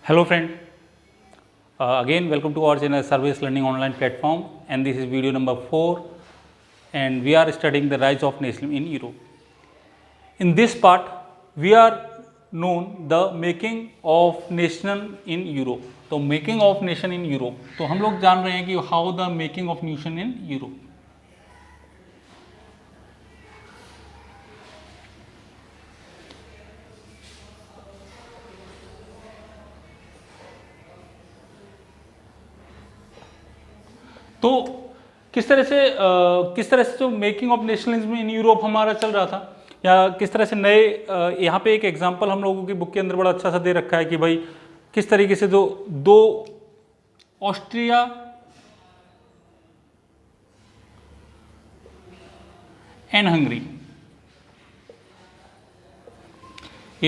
Hello friend, again welcome to our channel Service Learning Online Platform, and this is video number 4, and we are studying the rise of nationalism in Europe. In this part we are known the making of nation in Europe. तो making of nation in Europe, तो हम लोग जान रहे हैं कि how the making of nation in Europe. तो किस तरह से जो making of nationalism in Europe हमारा चल रहा था, या किस तरह से नए यहाँ पे एक एग्जांपल हम लोगों की बुक के अंदर बड़ा अच्छा सा दे रखा है कि भाई किस तरीके से जो दो ऑस्ट्रिया एंड हंगरी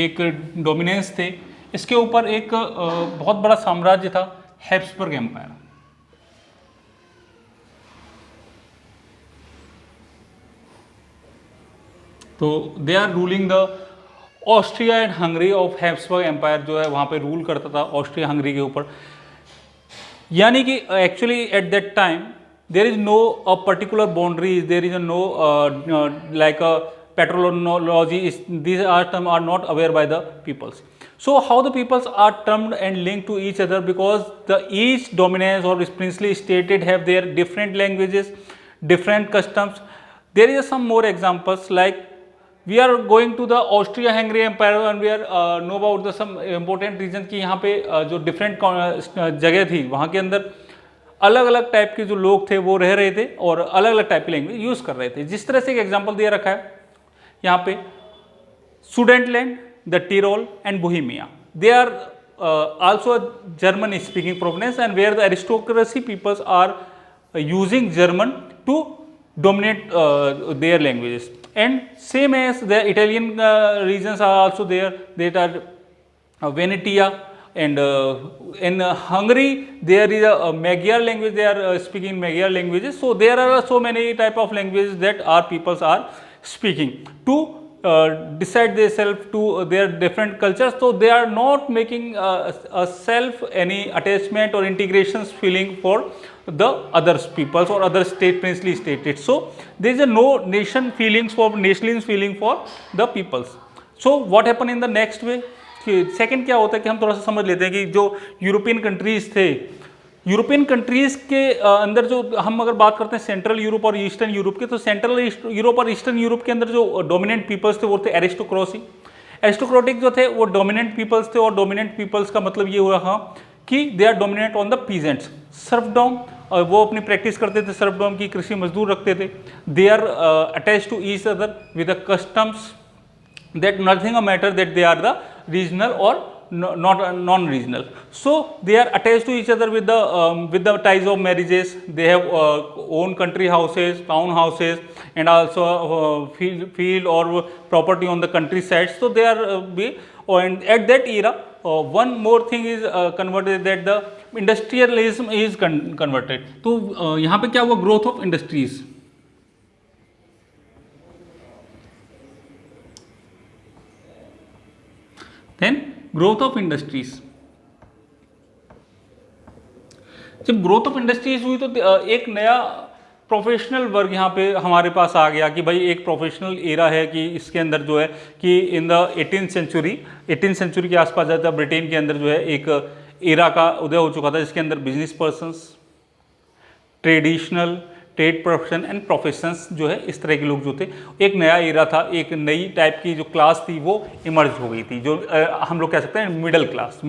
एक डोमिनेंस थे, इसके ऊपर एक बहुत बड़ा साम्राज्य था हैब्सबर्ग एम्पायर. तो they are ruling the Austria and Hungary of Habsburg empire, जो है वहाँ पे रूल करता था ऑस्ट्रिया हंगरी के ऊपर. यानी कि actually at that time there is no a particular boundaries, there is no like a petrology, these are terms are not aware by the peoples. So how the peoples are termed and linked to each other, because the each dominance or princely stated have their different languages, different customs. There is some more examples, like we are going to the Austria-Hungary Empire and we are know about the some important region कि यहाँ पे जो different जगह थी वहाँ के अंदर अलग अलग टाइप के जो लोग थे वो रह रहे थे और अलग अलग टाइप की लैंग्वेज यूज़ कर रहे थे. जिस तरह से एक एग्जांपल दिया रखा है यहाँ पे, Sudetenland, the Tyrol and Bohemia, they are also German speaking province, and where the aristocracy peoples are using German to dominate their languages. And same as the Italian regions are also there, that are Venetia, and in Hungary there is a Magyar language, they are speaking Magyar languages. So there are so many type of languages that our peoples are speaking to decide themselves to their different cultures. So they are not making a self any attachment or integrations feeling for the other peoples or other state, princely states. So there is a no nation feelings for nationalism feeling for the peoples. So what happened in the next way, second क्या होता है कि हम थोड़ा सा समझ लेते हैं कि जो यूरोपियन कंट्रीज थे, यूरोपियन कंट्रीज के अंदर जो हम अगर बात करते हैं सेंट्रल यूरोप और ईस्टर्न यूरोप के, तो सेंट्रल यूरोप और ईस्टर्न यूरोप के अंदर जो डोमिनेंट पीपल्स थे वो थे एरिस्टोक्रेसी. एरिस्टोक्रेटिक जो थे वो डोमिनेंट पीपल्स थे, और डोमिनेंट पीपल्स का मतलब ये हुआ कि they are dominate on the peasants. Serfdom, और वो अपनी प्रैक्टिस करते थे सर्फडॉम की, कृषि मजदूर रखते थे. They are attach to each other with the customs, that nothing a matter that they are the regional or not non-regional. So they are attached to each other with the ties of marriages. They have own country houses, town houses, and also field or property on the countryside. So they are and at that era one more thing is converted, that the industrialism is converted. तो यहाँ पे क्या हुआ, growth of industries. Then growth of industries. जब growth of industries हुई तो एक नया प्रोफेशनल वर्ग यहाँ पे हमारे पास आ गया कि भाई एक प्रोफेशनल एरा है कि इसके अंदर जो है कि इन द 18th सेंचुरी के आसपास जाता ब्रिटेन के अंदर जो है एक एरा का उदय हो चुका था, जिसके अंदर business persons, traditional trade profession and professions जो है इस तरह के लोग जो थे, एक नया एरा था, एक नई टाइप की जो क्लास थी वो इमर्ज हो गई थी, जो हम लोग कह सकते हैं मिडिल क्लास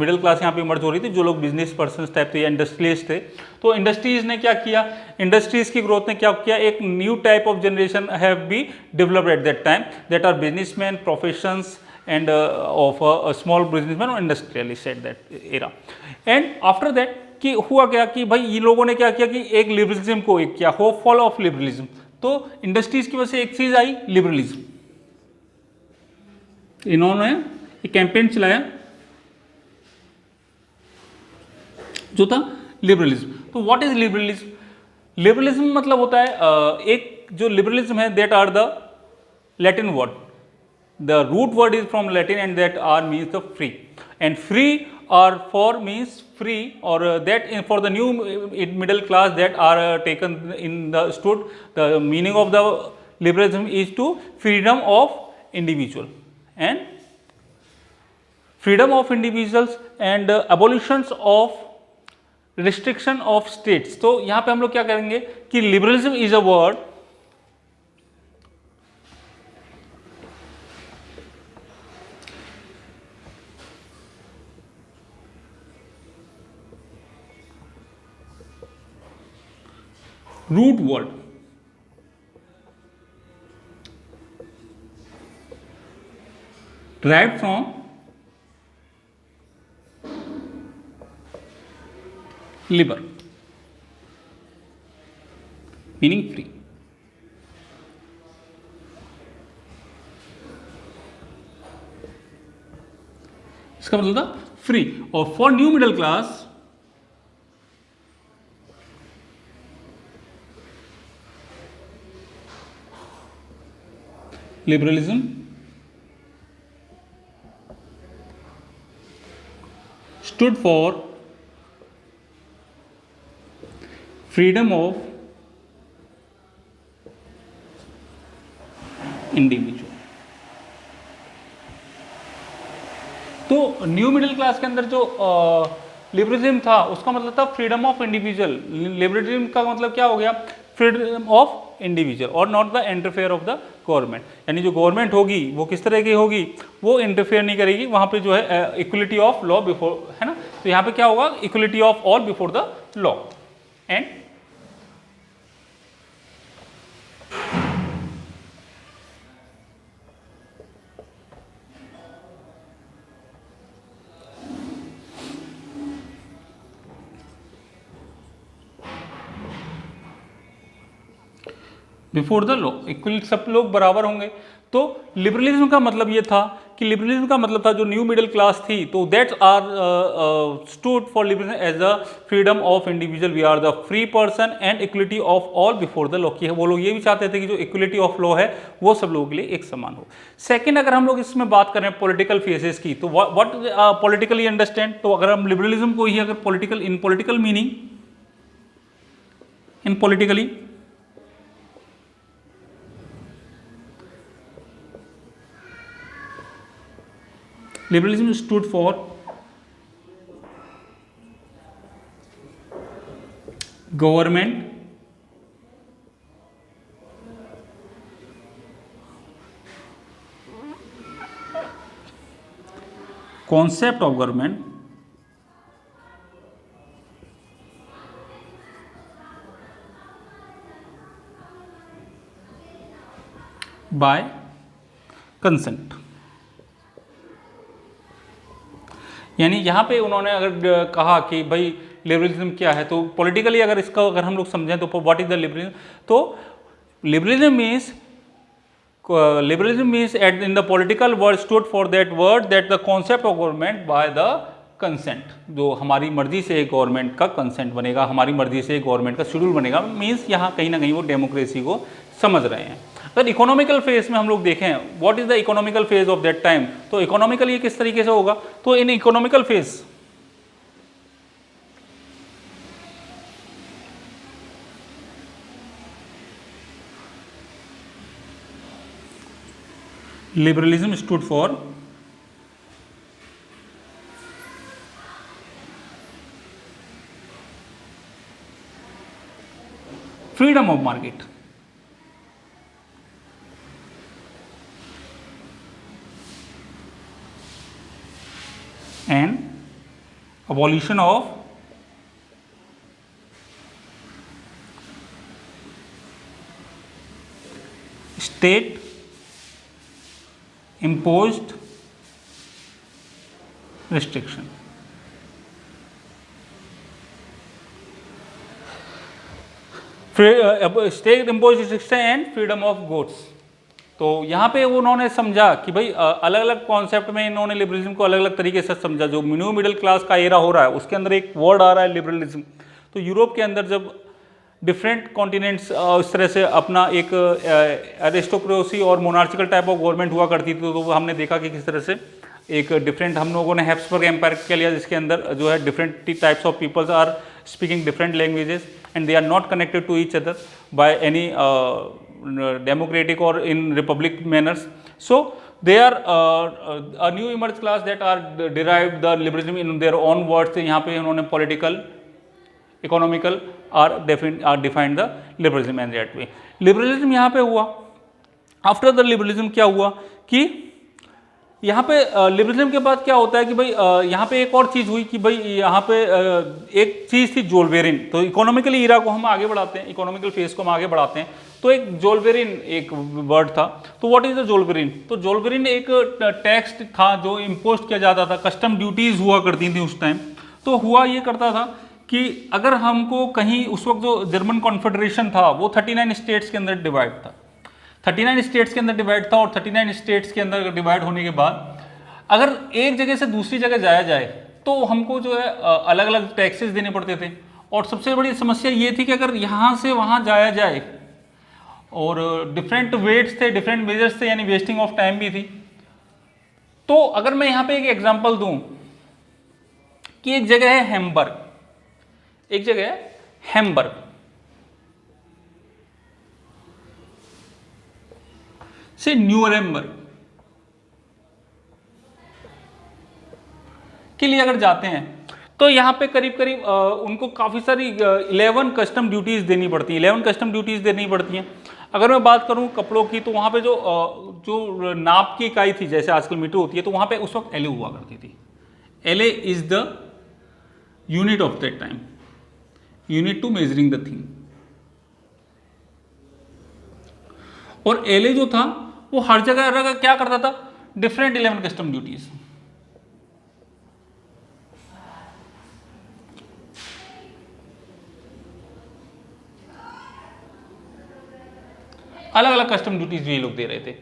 यहाँ पे इमर्ज हो रही थी, जो लोग बिजनेस पर्सनस टाइप थे या इंडस्ट्रियलिस्ट थे. तो इंडस्ट्रीज ने क्या किया, इंडस्ट्रीज की ग्रोथ ने क्या किया, एक new type of generation have be developed at that time, that are businessman, professions and of a small businessman और industrialist at that era. And after that कि हुआ क्या कि भाई ये लोगों ने क्या किया कि एक लिबरलिज्म को एक किया, होप फॉल ऑफ लिबरलिज्म. तो इंडस्ट्रीज की वजह से एक चीज आई, लिबरलिज्म. इन्होंने एक कैंपेन चलाया जो था लिबरलिज्म. तो व्हाट इज लिबरलिज्म? लिबरलिज्म मतलब होता है एक जो लिबरलिज्म है, that are the Latin word, the root word is from Latin and that R means the free, and free or for means free, or that for the new middle class that are taken in the stood, the meaning of the liberalism is to freedom of individual and freedom of individuals and abolitions of restriction of states. तो यहाँ पे हम लोग क्या करेंगे कि liberalism is a word root word derived from liber meaning free. इसका मतलब था फ्री, और for new middle class liberalism stood for freedom of individual. तो न्यू मिडिल क्लास के अंदर जो लिबरलिज्म था उसका मतलब था फ्रीडम ऑफ इंडिविजुअल. लिबरलिज्म का मतलब क्या हो गया? फ्रीडम ऑफ इंडिविजुअल और not the interfere of the government. यानी जो गवर्नमेंट होगी वो किस तरह की होगी? वो इंटरफेयर नहीं करेगी, वहाँ पे जो है इक्वलिटी ऑफ लॉ बिफोर, है ना. तो यहाँ पे क्या होगा? Equality of all before the law. And before the law, equal, सब लोग बराबर होंगे. तो लिबरलिज्म का मतलब ये था कि लिबरलिज्म का मतलब था जो न्यू मिडिल क्लास थी, तो that's are stood for liberalism as the freedom of individual, we are the free person and equality of all before the law. कि वो लोग ये भी चाहते थे कि जो इक्वलिटी ऑफ लॉ है वो सब लोगों के लिए एक समान हो. सेकेंड, अगर हम लोग इसमें बात करें पॉलिटिकल फेजेस की, तो व्हाट पॉलिटिकली अंडरस्टैंड, तो अगर हम लिबरलिज्म को ही अगर political, in political meaning, in politically liberalism stood for government concept of government by consent. यानी यहाँ पे उन्होंने अगर कहा कि भाई लिबरलिज्म क्या है, तो पॉलिटिकली अगर इसका अगर हम लोग समझें तो व्हाट इज द लिबरलिज्म, तो liberalism means at in the political word stood for that word that the concept of government by the consent. जो हमारी मर्जी से एक गवर्नमेंट का कंसेंट बनेगा, हमारी मर्जी से एक गवर्नमेंट का शेड्यूल बनेगा, मीन्स यहाँ कहीं ना कहीं वो डेमोक्रेसी को समझ रहे हैं. अगर इकोनॉमिकल फेज में हम लोग देखें, what is the economical phase of that time, तो इकोनॉमिकल ये किस तरीके से होगा? तो in economical phase liberalism stood for freedom of market and abolition of state imposed restriction. State impose restriction and freedom of goods. तो यहाँ पे उन्होंने समझा कि भाई अलग अलग कॉन्सेप्ट में इन्होंने लिबरलिज्म को अलग अलग तरीके से समझा. जो न्यू मिडिल क्लास का एरा हो रहा है उसके अंदर एक वर्ड आ रहा है लिबरलिज्म. तो यूरोप के अंदर जब डिफरेंट कॉन्टिनेंट्स इस तरह से अपना एक एरिस्टोक्रेसी और मोनार्चिकल टाइप ऑफ गवर्नमेंट हुआ करती थी, तो हमने देखा कि किस तरह से एक डिफरेंट हम लोगों ने हैब्सबर्ग एम्पायर का लिया, जिसके अंदर जो है different types of peoples are speaking different languages and they are not connected to each other by any democratic or in republic manners. So they are a new emerged class that are derived the liberalism in their own words. यहाँ पे उन्होंने political, economical are defined the liberalism and that way. Liberalism यहाँ पे हुआ. After the liberalism क्या हुआ कि यहाँ पे लिबरलिज्म के बाद क्या होता है कि भाई यहाँ पे एक और चीज़ हुई कि भाई यहाँ पे एक चीज़ थी जोल्वेरिन. तो इकोनॉमिकली इरा को हम आगे बढ़ाते हैं, इकोनॉमिकल फेज को हम आगे बढ़ाते हैं. तो एक जोल्वेरिन एक वर्ड था. तो व्हाट इज द जोल्वेरिन? तो जोल्वेरिन एक टैक्स था जो इम्पोज किया जाता था, कस्टम ड्यूटीज हुआ करती थी उस टाइम. तो हुआ ये करता था कि अगर हमको कहीं उस वक्त जो जर्मन कॉन्फेडरेशन था वो 39 स्टेट्स के अंदर डिवाइड था. 39 स्टेट्स के अंदर डिवाइड था और 39 स्टेट्स के अंदर डिवाइड होने के बाद अगर एक जगह से दूसरी जगह जाया जाए तो हमको जो है अलग अलग टैक्सेस देने पड़ते थे. और सबसे बड़ी समस्या ये थी कि अगर यहाँ से वहाँ जाया जाए और डिफरेंट वेट्स थे, डिफरेंट मेजर्स थे, यानी वेस्टिंग ऑफ टाइम भी थी. तो अगर मैं यहाँ पे एक एग्जांपल दूं कि एक जगह है हैम्बर्ग, एक जगह है हैम्बर्ग, से न्यूरेमबर्ग के लिए अगर जाते हैं तो यहाँ पे करीब करीब उनको काफ़ी सारी 11 कस्टम ड्यूटीज़ देनी पड़ती हैं. 11 कस्टम ड्यूटीज़ देनी पड़ती हैं. अगर मैं बात करूँ कपड़ों की तो वहाँ पे जो नाप की इकाई थी, जैसे आजकल मीटर होती है, तो वहाँ पे उस वक्त एले हुआ करती थी. Ell is the unit of that time, unit to measuring the thing. और एले जो था वो हर जगह क्या करता था, डिफरेंट 11 कस्टम ड्यूटीज. अलग अलग कस्टम ड्यूटीज भी ये लोग दे रहे थे.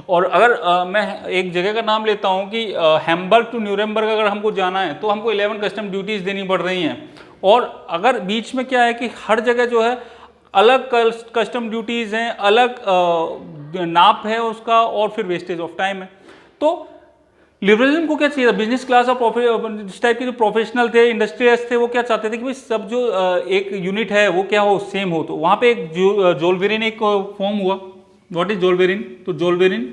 और अगर मैं एक जगह का नाम लेता हूं कि हैम्बर्ग टू न्यूरेमबर्ग अगर हमको जाना है तो हमको 11 कस्टम ड्यूटीज देनी पड़ रही हैं. और अगर बीच में क्या है कि हर जगह जो है अलग कस्टम ड्यूटीज हैं, अलग नाप है उसका, और फिर वेस्टेज ऑफ टाइम है. तो लिबरलिज्म को क्या चाहिए था, बिजनेस क्लास और जिस टाइप के जो प्रोफेशनल थे, इंडस्ट्रियलिस्ट थे, वो क्या चाहते थे कि भाई सब जो एक यूनिट है वो क्या हो, सेम हो. तो वहाँ पे एक जोल्वेरिन एक फॉर्म हुआ. What is Zollverein? तो Zollverein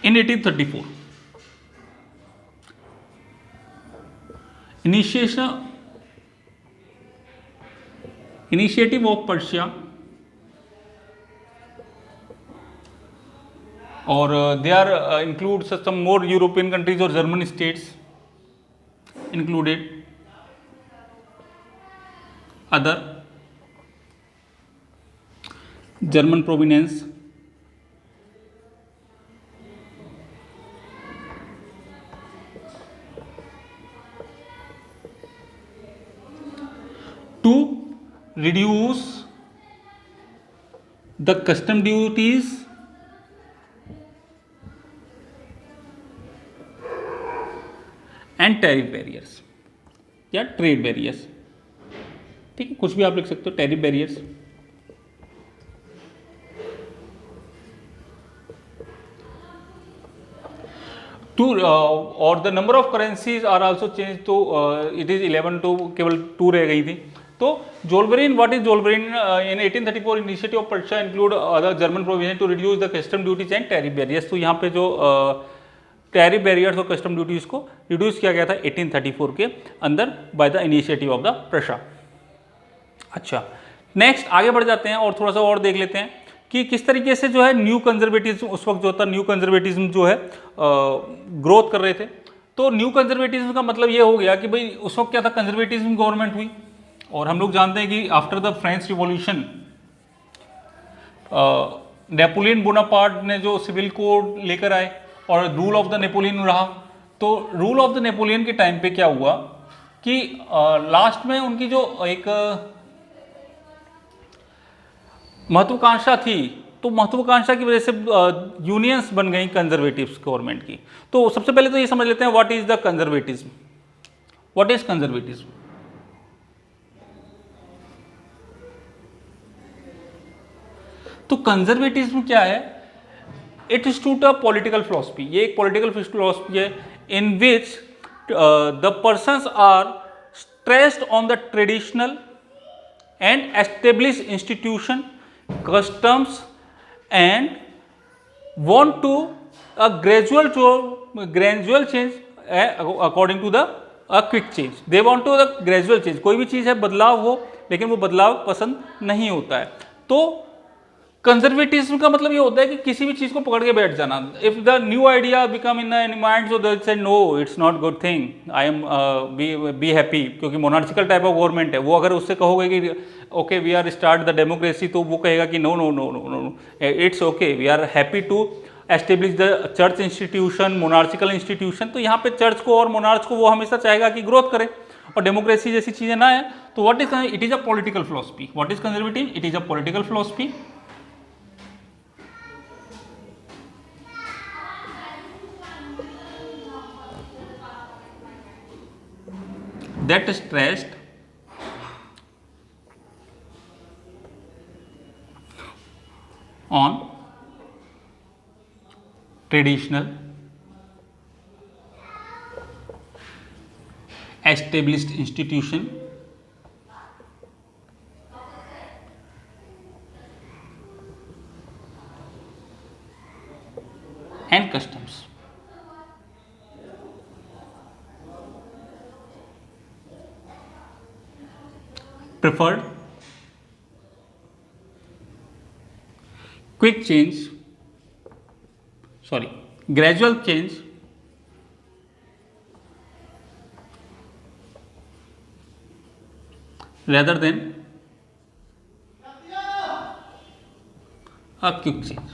in 1834 initiative of Persia, और there includes some more European countries or German states included, other German province, to reduce the custom duties and tariff barriers या ट्रेड बैरियर्स. ठीक है, कुछ भी आप लिख सकते हो. टैरिफ बैरियर्स, टू और the number of currencies are also change. तो इट इज 11 टू केवल 2 रह गई थी. तो Zollverein, what is Zollverein? In 1834 initiative of Persia include other German provision to reduce the custom duties and tariff barriers. तो यहाँ पे जो टैरिफ बैरियर्स और कस्टम ड्यूटीज को रिड्यूस किया गया था 1834 के अंदर by the initiative of the Prussia. अच्छा, नेक्स्ट आगे बढ़ जाते हैं और थोड़ा सा और देख लेते हैं कि किस तरीके से जो है न्यू कंजर्वेटिज्म उस वक्त जो था, न्यू कंजर्वेटिज्म जो है ग्रोथ कर रहे थे. तो न्यू कंजर्वेटिज्म का मतलब ये हो गया कि भाई उस वक्त क्या था, कंजर्वेटिज्म गवर्नमेंट हुई. और हम लोग जानते हैं कि after the French revolution Napoleon Bonaparte ने जो सिविल कोड लेकर आए और रूल ऑफ द नेपोलियन रहा. तो रूल ऑफ द नेपोलियन के टाइम पे क्या हुआ कि लास्ट में उनकी जो एक महत्वाकांक्षा थी, तो महत्वाकांक्षा की वजह से यूनियंस बन गई कंजर्वेटिव्स गवर्नमेंट की. तो सबसे पहले तो ये समझ लेते हैं what is the conservatism. What is conservatism? तो कंजर्वेटिज्म क्या है? It is to the political philosophy, ये एक पॉलिटिकल फिलोसफी है in which the persons are stressed on the traditional and establish institution customs and want to a gradual change according to the a quick change. They want to the gradual change. कोई भी चीज़ है बदलाव हो, लेकिन वो बदलाव पसंद नहीं होता है. तो कंजर्वेटिज्म का मतलब ये होता है कि किसी भी चीज़ को पकड़ के बैठ जाना. If the new idea become in the mind, so they say no, it's not good thing, I am be happy, क्योंकि मोनार्चिकल टाइप ऑफ गवर्नमेंट है. वो अगर उससे कहोगे कि okay we are start the democracy, तो वो कहेगा कि no no no no no, it's okay, we are happy to establish the church institution, monarchical institution. तो यहाँ पे चर्च को और मोनार्च को वो हमेशा चाहेगा कि ग्रोथ करे और डेमोक्रेसी जैसी चीज़ें ना है. तो what is it is a political philosophy. What is conservative? It is a political philosophy that stressed on traditional established institution and customs. Preferred quick change, gradual change rather than a quick change.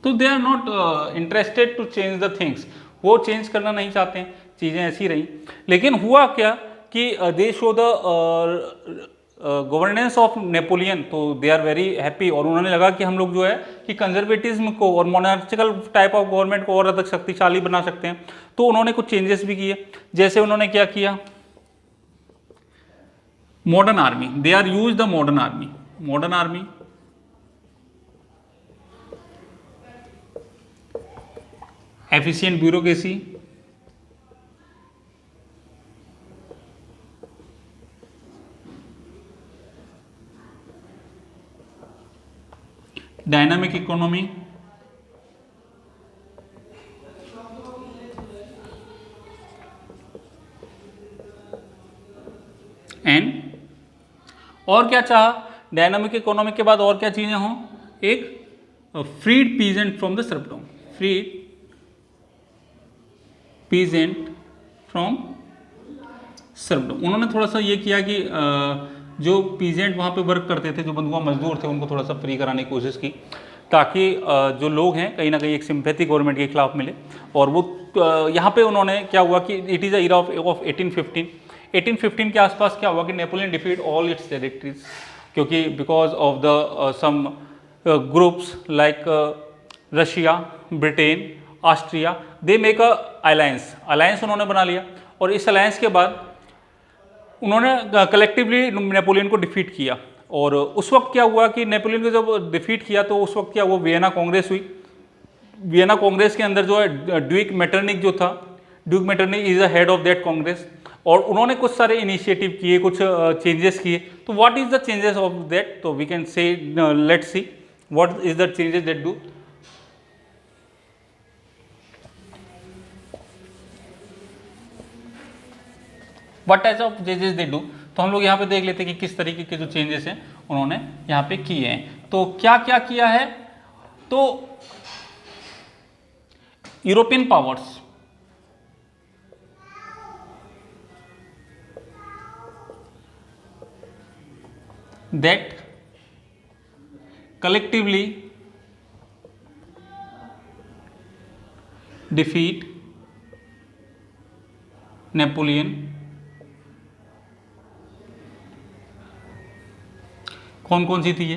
तो they are not interested to change the things. वो change करना नहीं चाहते हैं, चीज़ें ऐसी रहीं. लेकिन हुआ क्या कि दे show the governance of Napoleon, तो दे आर वेरी हैप्पी. और उन्होंने लगा कि हम लोग जो है कि कंजर्वेटिज्म को और मोनार्चिकल टाइप ऑफ गवर्नमेंट को और अधिक शक्तिशाली बना सकते हैं. तो उन्होंने कुछ चेंजेस भी किए. जैसे उन्होंने क्या किया? Modern army, they are use the modern army, efficient bureaucracy, dynamic economy, and और क्या चाहा? डायनामिक इकोनॉमी के बाद और क्या चीजें हों? एक freed peasant from the serfdom, freed peasant from serfdom. उन्होंने थोड़ा सा ये किया कि जो पीजेंट वहाँ पे वर्क करते थे, जो बंधुआ मजदूर थे, उनको थोड़ा सा फ्री कराने की कोशिश की, ताकि जो लोग हैं कहीं ना कहीं एक सिंपैथी गवर्नमेंट के खिलाफ मिले. और वो यहाँ पे उन्होंने क्या हुआ कि it is a era of 1815 के आसपास क्या हुआ कि Napoleon defeat all its territories, क्योंकि because of the some groups like Russia, Britain, Austria, they make a alliance उन्होंने बना लिया. और इस अलायंस के बाद उन्होंने कलेक्टिवली नेपोलियन को डिफीट किया. और उस वक्त क्या हुआ कि नेपोलियन को जब डिफीट किया तो उस वक्त क्या हुआ? वियना कांग्रेस हुई. वियना कांग्रेस के अंदर जो है ड्यूक मेटरनिक जो था, Duke Metternich is the head of that Congress. और उन्होंने कुछ सारे इनिशिएटिव किए, कुछ चेंजेस किए. तो what is the changes of that? तो we can say let's see what is the changes that do. What types of changes they do. तो हम लोग यहाँ पे देख लेते हैं कि किस तरीके के जो चेंजेस हैं उन्होंने यहाँ पे किए हैं. तो क्या क्या किया है? तो European powers, that collectively defeat Napoleon. कौन कौन सी थी ये?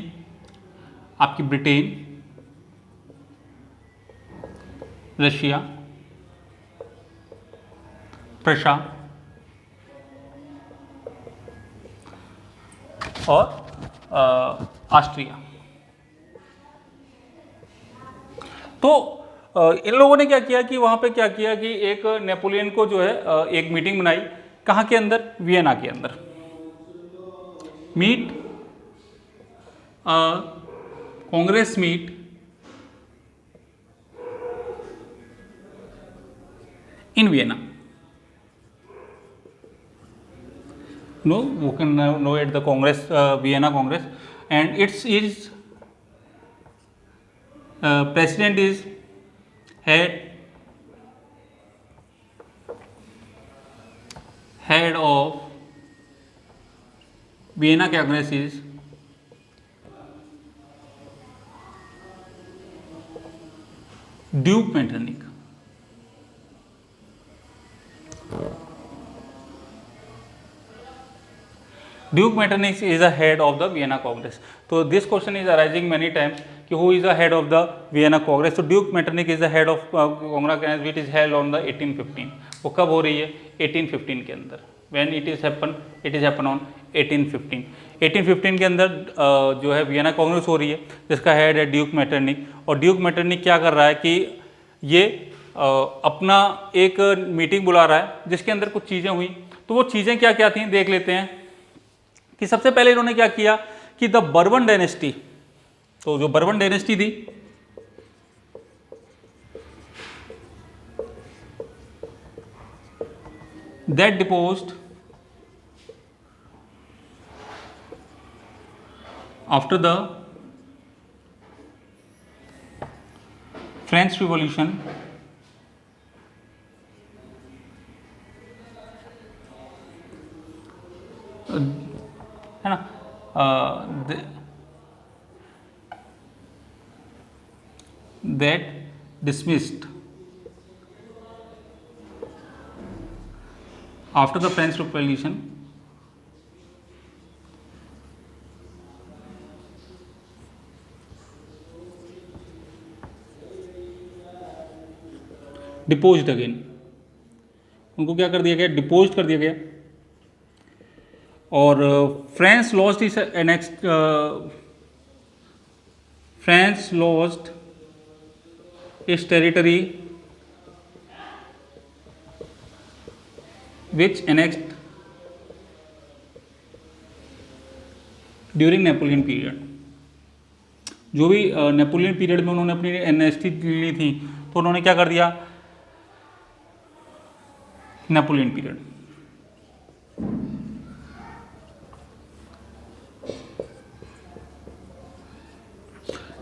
आपकी ब्रिटेन, रशिया, प्रशा, और ऑस्ट्रिया। तो इन लोगों ने क्या किया कि वहाँ पे क्या किया कि एक नेपोलियन को जो है एक मीटिंग बनाई, कहाँ के अंदर, वियना के अंदर। Meet Congress meet in Vienna. No, you can know at the Congress, Vienna Congress, and its is president is head of Vienna Congress is Duke Metternich. Duke Metternich is the head of the Vienna Congress. So this question is arising many times कि who is the head of the Vienna Congress? So Duke Metternich is the head of Congress which is held on the 1815. वो कब हो रही है? 1815 के अंदर. When it is happen on 1815. 1815 के अंदर जो है वियना कांग्रेस हो रही है जिसका हेड है ड्यूक मेटरनिक। और ड्यूक मेटरनिक क्या कर रहा है कि ये अपना एक मीटिंग बुला रहा है जिसके अंदर कुछ चीज़ें हुई। तो वो चीज़ें क्या क्या थी देख लेते हैं कि सबसे पहले इन्होंने क्या किया कि द बर्बन डायनेस्टी, तो जो बर्बन डायनेस्टी थी that deposed after the French Revolution है ना, that dismissed after the French Revolution deposed again, उनको क्या कर दिया गया, डिपोज्ड कर दिया गया। और France lost is annexed, France lost इस territory which annexed during Napoleon period. जो भी नेपोलियन पीरियड में उन्होंने अपनी एनेक्स्टी ली थी तो उन्होंने क्या कर दिया, नेपोलियन पीरियड।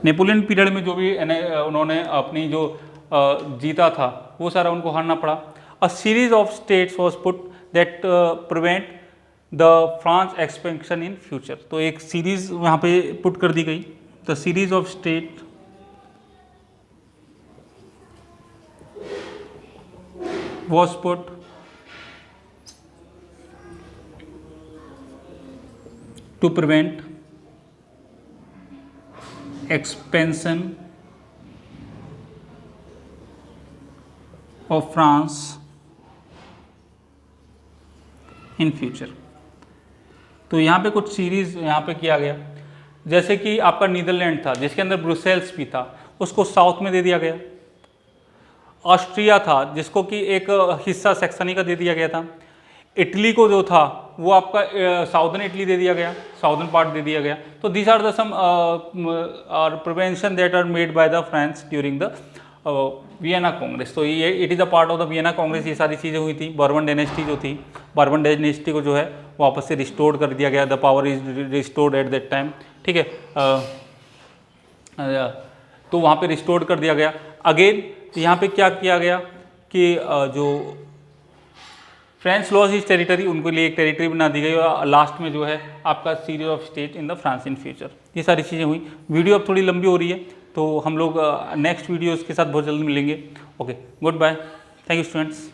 नेपोलियन पीरियड में जो भी उन्होंने अपनी जो जीता था वो सारा उनको हारना पड़ा। A series of states was put that prevent the France expansion in future. तो एक सीरीज यहाँ पे पुट कर दी गई, the series of state was put to prevent expansion of France in future। तो यहाँ पे कुछ सीरीज यहाँ पे किया गया, जैसे कि आपका नीदरलैंड था जिसके अंदर ब्रुसेल्स भी था, उसको साउथ में दे दिया गया। ऑस्ट्रिया था जिसको कि एक हिस्सा सेक्सनी का दे दिया गया था। इटली को जो था वो आपका साउदर्न इटली दे दिया गया, साउदर्न पार्ट दे दिया गया। तो this are the some prevention that are made by the France during the Vienna Congress. तो ये it is a part of the Vienna Congress, ये सारी चीज़ें हुई थी। बर्बन डायनेस्टी जो थी, बर्बन डायनेस्टी को जो है वापस से रिस्टोर कर दिया गया, the power is restored eight that time, ठीक है। तो वहाँ पे रिस्टोर कर दिया गया अगेन। यहाँ पे क्या किया गया कि जो फ्रेंच लॉस इस टेरिटरी, उनको लिए एक टेरिटरी बना दी गई और लास्ट में जो है आपका series of state in the France in future. ये सारी चीज़ें हुई। वीडियो अब थोड़ी लंबी हो रही है तो हम लोग नेक्स्ट वीडियोज़ के साथ बहुत जल्दी मिलेंगे। Okay, goodbye, thank you students.